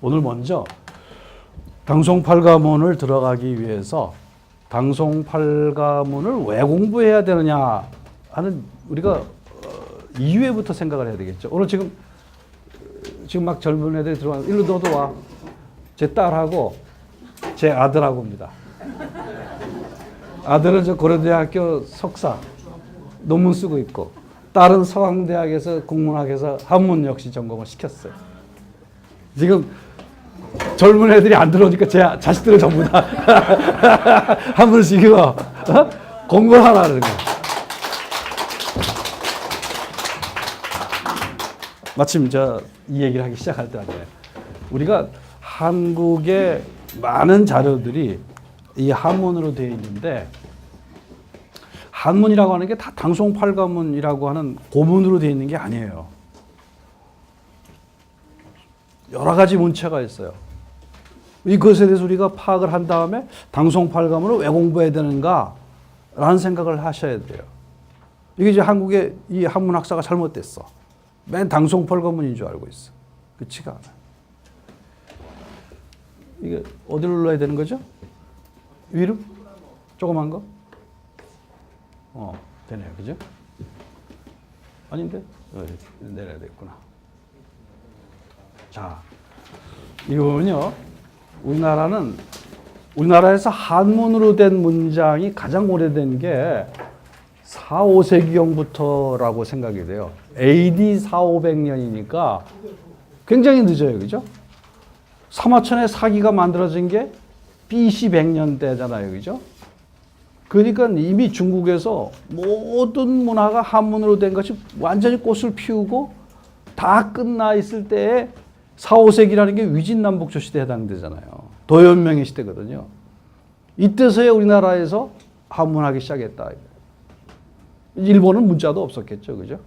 오늘 먼저 당송팔가문을 들어가기 위해서 당송팔가문을 왜 공부해야 되느냐 하는 우리가 2회부터 생각을 해야 되겠죠. 오늘 지금 막 젊은 애들이 들어와 일로 너도 와. 제 딸하고 제 아들하고입니다. 아들은 저 고려대학교 석사 논문 쓰고 있고 딸은 서강대학에서 국문학에서 한문 역시 전공을 시켰어요. 지금 젊은 애들이 안 들어오니까 제 자식들은 전부 다 한문씩 공부를 하라는 거예요. 마침 이 얘기를 하기 시작할 때 아니에요. 우리가 한국의 많은 자료들이 이 한문으로 되어 있는데 한문이라고 하는 게 다 당송팔가문이라고 하는 고문으로 되어 있는 게 아니에요. 여러 가지 문체가 있어요. 이것에 대해서 우리가 파악을 한 다음에 당송팔가문을 왜 공부해야 되는가 라는 생각을 하셔야 돼요. 이게 이제 한국의 이 한문학사가 잘못됐어. 맨 당송팔가문인 줄 알고 있어. 그렇지가 않아요. 이게 어디로 눌러야 되는 거죠? 위로? 조그만 거? 되네요. 그죠? 아닌데? 내려야 되겠구나. 자, 이거는요, 우리나라에서 한문으로 된 문장이 가장 오래된 게 4, 5세기경부터라고 생각이 돼요. AD 4, 500년이니까 굉장히 늦어요. 그죠? 사마천의 사기가 만들어진 게 BC 100년대잖아요. 그죠? 그러니까 이미 중국에서 모든 문화가 한문으로 된 것이 완전히 꽃을 피우고 다 끝나 있을 때에 4, 5세기라는 게 위진남북조 시대에 해당되잖아요. 도연명의 시대거든요. 이때서야 우리나라에서 한문하기 시작했다. 일본은 문자도 없었겠죠. 그죠?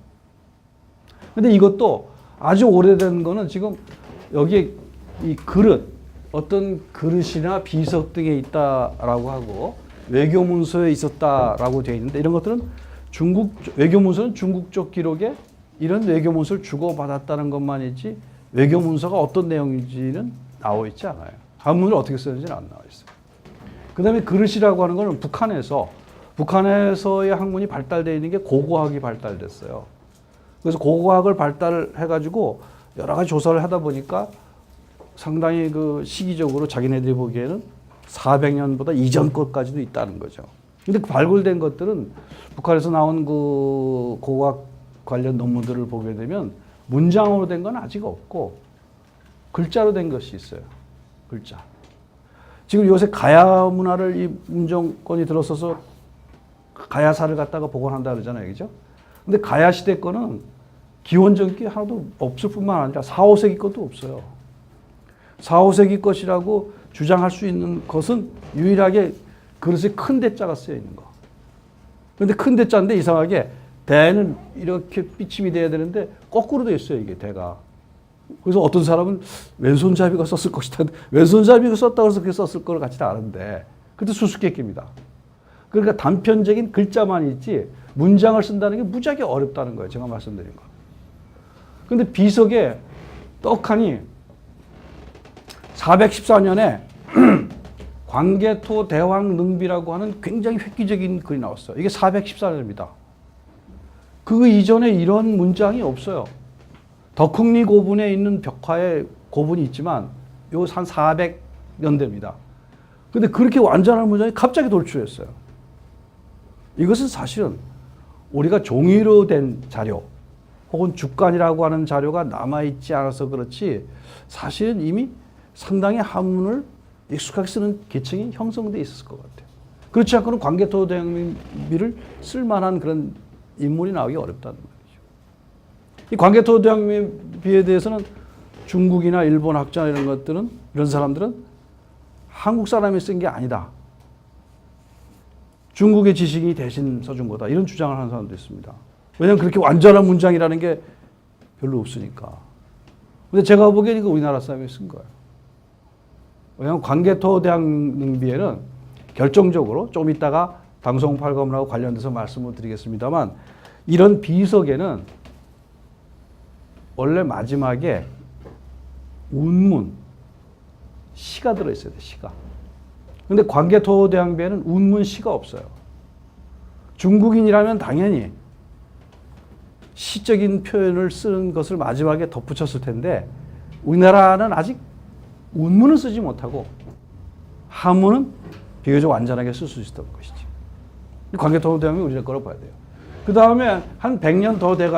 근데 이것도 아주 오래된 거는 지금 여기에 이 그릇, 어떤 그릇이나 비석 등에 있다라고 하고 외교문서에 있었다라고 되어 있는데 이런 것들은 외교문서는 중국 쪽 기록에 이런 외교문서를 주고받았다는 것만이지 외교문서가 어떤 내용인지는 나와 있지 않아요. 한문을 어떻게 쓰는지는 안 나와 있어요. 그 다음에 그릇이라고 하는 것은 북한에서의 학문이 발달되어 있는 게 고고학이 발달됐어요. 그래서 고고학을 발달해가지고 여러 가지 조사를 하다 보니까 상당히 시기적으로 자기네들이 보기에는 400년보다 이전 것까지도 있다는 거죠. 근데 발굴된 것들은 북한에서 나온 고고학 관련 논문들을 보게 되면 문장으로 된 건 아직 없고 글자로 된 것이 있어요. 글자. 지금 요새 가야 문화를 이 문정권이 들어서서 가야사를 갖다가 복원한다 그러잖아요. 그죠? 근데 가야 시대 거는 기원전 게 하나도 없을 뿐만 아니라 4, 5세기 것도 없어요. 4, 5세기 것이라고 주장할 수 있는 것은 유일하게 그릇에 큰 대자가 쓰여 있는 거. 그런데 큰 대자인데 이상하게 대는 이렇게 삐침이 돼야 되는데 거꾸로 되어 있어요. 이게 대가. 그래서 어떤 사람은 왼손잡이가 썼을 것이다. 왼손잡이가 썼다고 해서 그렇게 썼을 걸 같지는 않은데 그때 수수께끼입니다. 그러니까 단편적인 글자만 있지 문장을 쓴다는 게 무지하게 어렵다는 거예요. 제가 말씀드린 거. 그런데 비석에 떡하니 414년에 광개토 대왕 능비라고 하는 굉장히 획기적인 글이 나왔어요. 이게 414년입니다. 그 이전에 이런 문장이 없어요. 덕흥리 고분에 있는 벽화에 고분이 있지만 요 한 400년대입니다. 근데 그렇게 완전한 문장이 갑자기 돌출했어요. 이것은 사실은 우리가 종이로 된 자료 혹은 죽간이라고 하는 자료가 남아있지 않아서 그렇지 사실은 이미 상당히 한문을 익숙하게 쓰는 계층이 형성되어 있었을 것 같아요. 그렇지 않고는 광개토 대왕비를 쓸만한 그런 인물이 나오기 어렵다는 말이죠. 이 광개토 대왕비에 대해서는 중국이나 일본 학자 이런 것들은 이런 사람들은 한국 사람이 쓴 게 아니다. 중국의 지식이 대신 써준 거다. 이런 주장을 하는 사람도 있습니다. 왜냐하면 그렇게 완전한 문장이라는 게 별로 없으니까. 근데 제가 보기에는 이거 우리나라 사람이 쓴 거예요. 왜냐하면 광개토 대왕능비에는 결정적으로 좀 이따가 당송팔가문하고 관련돼서 말씀을 드리겠습니다만 이런 비석에는 원래 마지막에 운문, 시가 들어있어야 돼, 시가. 근데 광개토대왕비에는 운문 시가 없어요. 중국인이라면 당연히 시적인 표현을 쓰는 것을 마지막에 덧붙였을 텐데 우리나라는 아직 운문은 쓰지 못하고 한문은 비교적 완전하게 쓸 수 있었던 것이지. 광개토대왕이 우리나라 거라고 봐야 돼요. 그 다음에 한 100년 더 돼가